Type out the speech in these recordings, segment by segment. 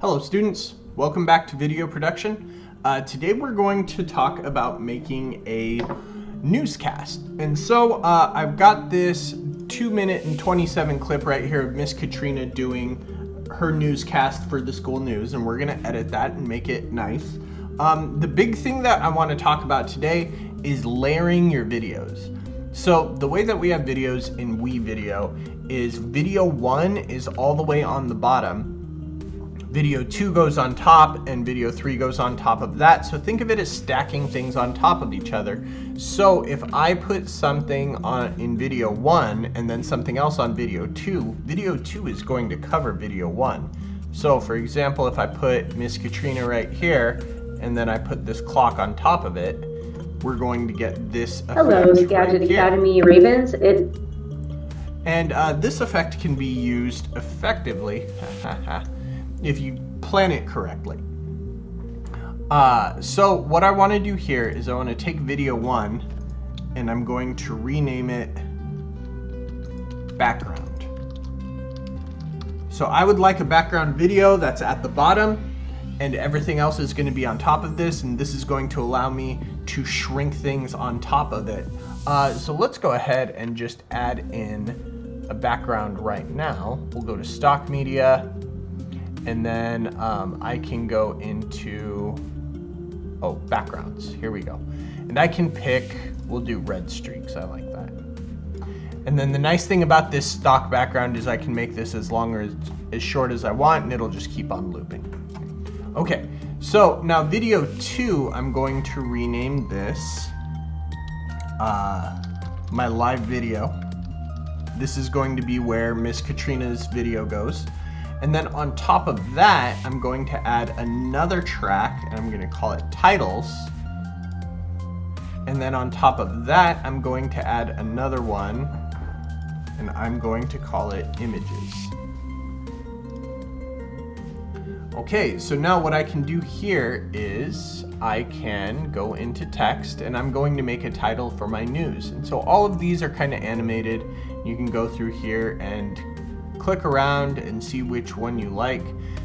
Hello students, welcome back to video production. Today we're going to talk about making a newscast. And so I've got this 2-minute and 27 clip right here of Miss Katrina doing her newscast for the school news, and we're gonna edit that and make it nice. The big thing that I want to talk about today is layering your videos. So the way that we have videos in WeVideo is video 1 is all the way on the bottom. Video 2 goes on top and video 3 goes on top of that. So think of it as stacking things on top of each other. So if I put something on in video 1 and then something else on video 2 is going to cover video 1. So for example, if I put Miss Katrina right here and then I put this clock on top of it, we're going to get this effect. Hello, Gadget right Academy Ravens. And this effect can be used effectively if you plan it correctly. So what I want to do here is I want to take video 1 and I'm going to rename it background. So I would like a background video that's at the bottom and everything else is going to be on top of this, and this is going to allow me to shrink things on top of it. So let's go ahead and just add in a background right now. We'll go to stock media, and then I can go into, backgrounds. Here we go. And I can pick, we'll do red streaks. I like that. And then the nice thing about this stock background is I can make this as long or as short as I want, and it'll just keep on looping. Okay, so now video 2, I'm going to rename this my live video. This is going to be where Miss Katrina's video goes. And then on top of that, I'm going to add another track, and I'm going to call it titles. And then on top of that, I'm going to add another one, and I'm going to call it images. Okay, so now what I can do here is I can go into text, and I'm going to make a title for my news. And so all of these are kind of animated. You can go through here and click around and see which one you like.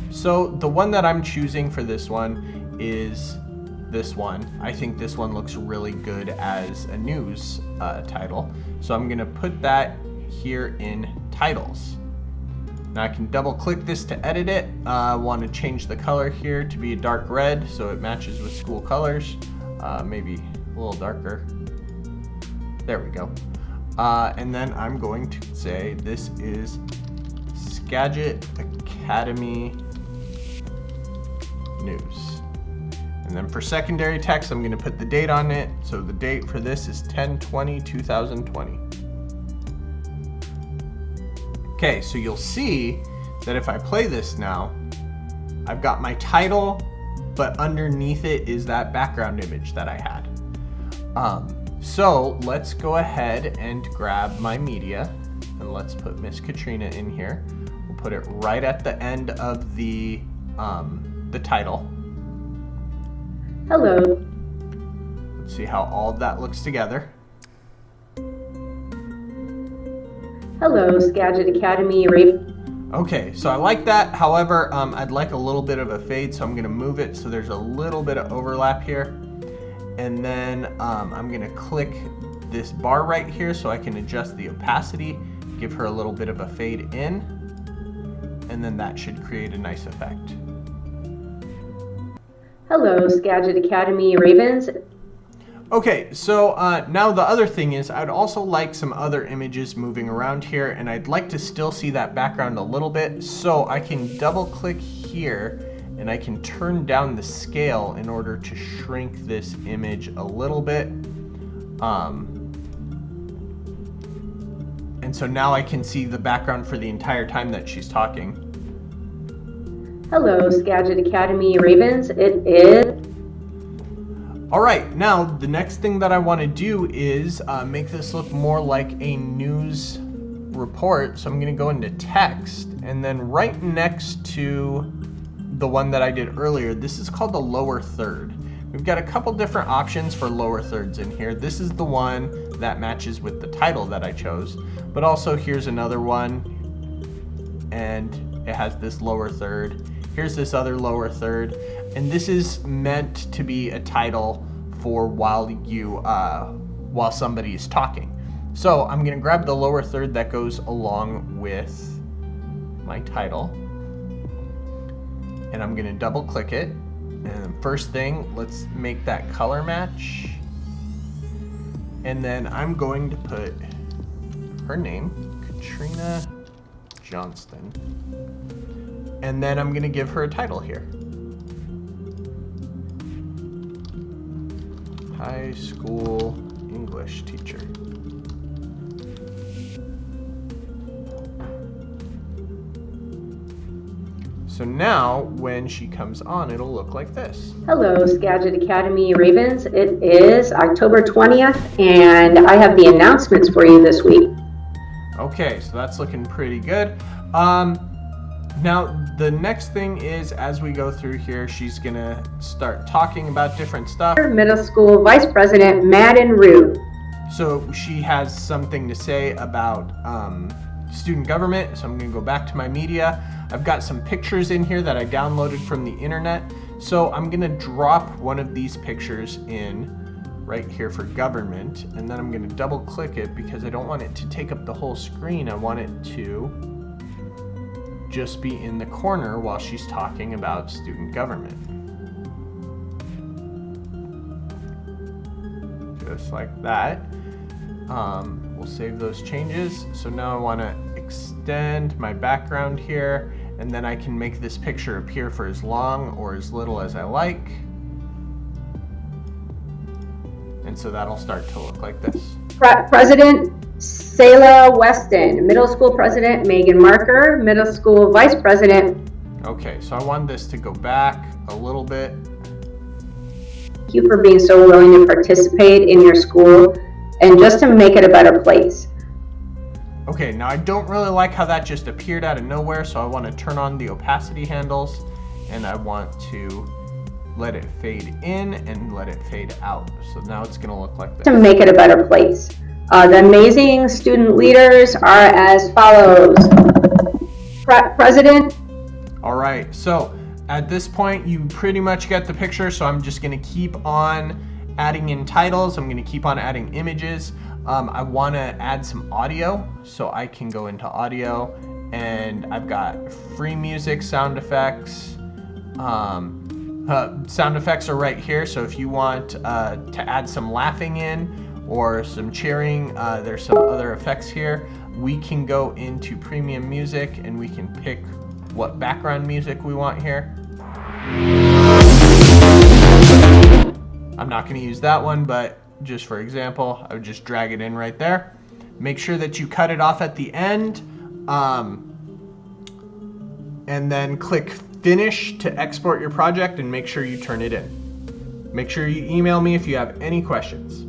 So the one that I'm choosing for this one is this one. I think this one looks really good as a news title. So I'm gonna put that here in titles. Now I can double click this to edit it. I want to change the color here to be a dark red so it matches with school colors. Maybe a little darker. There we go. And then I'm going to say this is Gadget Academy News. And then for secondary text, I'm going to put the date on it. So the date for this is 10/20/2020. Okay, so you'll see that if I play this now, I've got my title, but underneath it is that background image that I had. So let's go ahead and grab my media, and let's put Miss Katrina in here. We'll put it right at the end of the title. Hello. Let's see how all of that looks together. Hello, Gadget Academy Ravens. Okay, so I like that. However, I'd like a little bit of a fade, so I'm going to move it so there's a little bit of overlap here. And then I'm going to click this bar right here so I can adjust the opacity, give her a little bit of a fade in, and then that should create a nice effect. Hello, Gadget Academy Ravens. Okay, so now the other thing is I'd also like some other images moving around here, and I'd like to still see that background a little bit, so I can double click here and I can turn down the scale in order to shrink this image a little bit. And so now I can see the background for the entire time that she's talking. Hello, Gadget Academy Ravens. It is. All right, now the next thing that I want to do is make this look more like a news report. So I'm going to go into text, and then right next to the one that I did earlier, this is called the lower third. We've got a couple different options for lower thirds in here. This is the one that matches with the title that I chose, but also here's another one, and it has this lower third. Here's this other lower third, and this is meant to be a title for while somebody is talking. So I'm gonna grab the lower third that goes along with my title, and I'm gonna double click it. And first thing, let's make that color match. And then I'm going to put her name, Katrina Johnston. And then I'm gonna give her a title here. High school English teacher. So now, when she comes on, it'll look like this. Hello, Skagit Academy Ravens. It is October 20th, and I have the announcements for you this week. Okay, so that's looking pretty good. Now, the next thing is, as we go through here, she's gonna start talking about different stuff. Middle School Vice President Madden Rue. So she has something to say about student government, so I'm gonna go back to my media. I've got some pictures in here that I downloaded from the internet. So I'm gonna drop one of these pictures in right here for government, and then I'm gonna double click it because I don't want it to take up the whole screen. I want it to just be in the corner while she's talking about student government. Just like that. We'll save those changes. So now I want to extend my background here, and then I can make this picture appear for as long or as little as I like. And so that'll start to look like this. President Selah Weston. Middle School President Megan Marker. Middle School Vice President. Okay, so I want this to go back a little bit. Thank you for being so willing to participate in your school and just to make it a better place. Okay, now I don't really like how that just appeared out of nowhere, so I want to turn on the opacity handles, and I want to let it fade in and let it fade out. So now it's going to look like this. To make it a better place. The amazing student leaders are as follows. President. All right, so at this point you pretty much get the picture, so I'm just going to keep on adding in titles. I'm going to keep on adding images. I want to add some audio, so I can go into audio, and I've got free music, sound effects. Sound effects are right here, so if you want to add some laughing in or some cheering, there's some other effects here. We can go into premium music and we can pick what background music we want here. I'm not going to use that one, but just for example, I would just drag it in right there. Make sure that you cut it off at the end, and then click Finish to export your project, and make sure you turn it in. Make sure you email me if you have any questions.